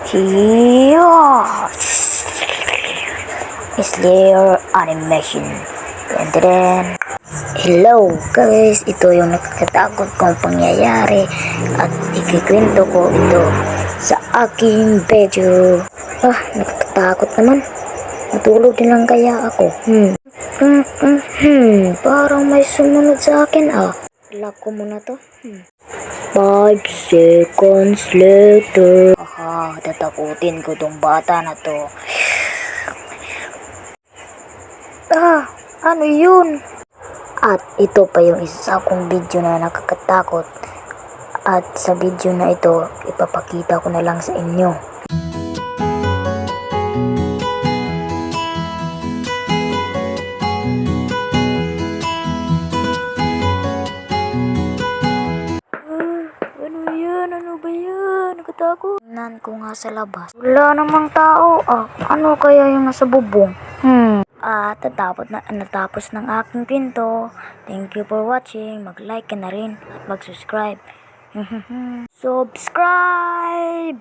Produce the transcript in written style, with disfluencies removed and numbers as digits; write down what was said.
Hiya! Slayer Animation. Then, hello guys, ito yung nakakatakot kong pangyayari at ikikwento ko ito sa aking video. Nakakatakot naman. Matulog din lang kaya ako. Parang may sumunod sa akin Lock ko muna to. 5 seconds later. Tatakutin ko tong bata na to. Ano yun? At ito pa yung isa kong video na nakakatakot. At sa video na ito, ipapakita ko na lang sa inyo. Ano yan? Ano ba yan? Nakatakot. Tingnan ko nga sa labas. Wala namang tao. Ano kaya yung nasa bubong? Natapos ng aking pinto. Thank you for watching. Mag-like ka na rin at mag-subscribe. Subscribe!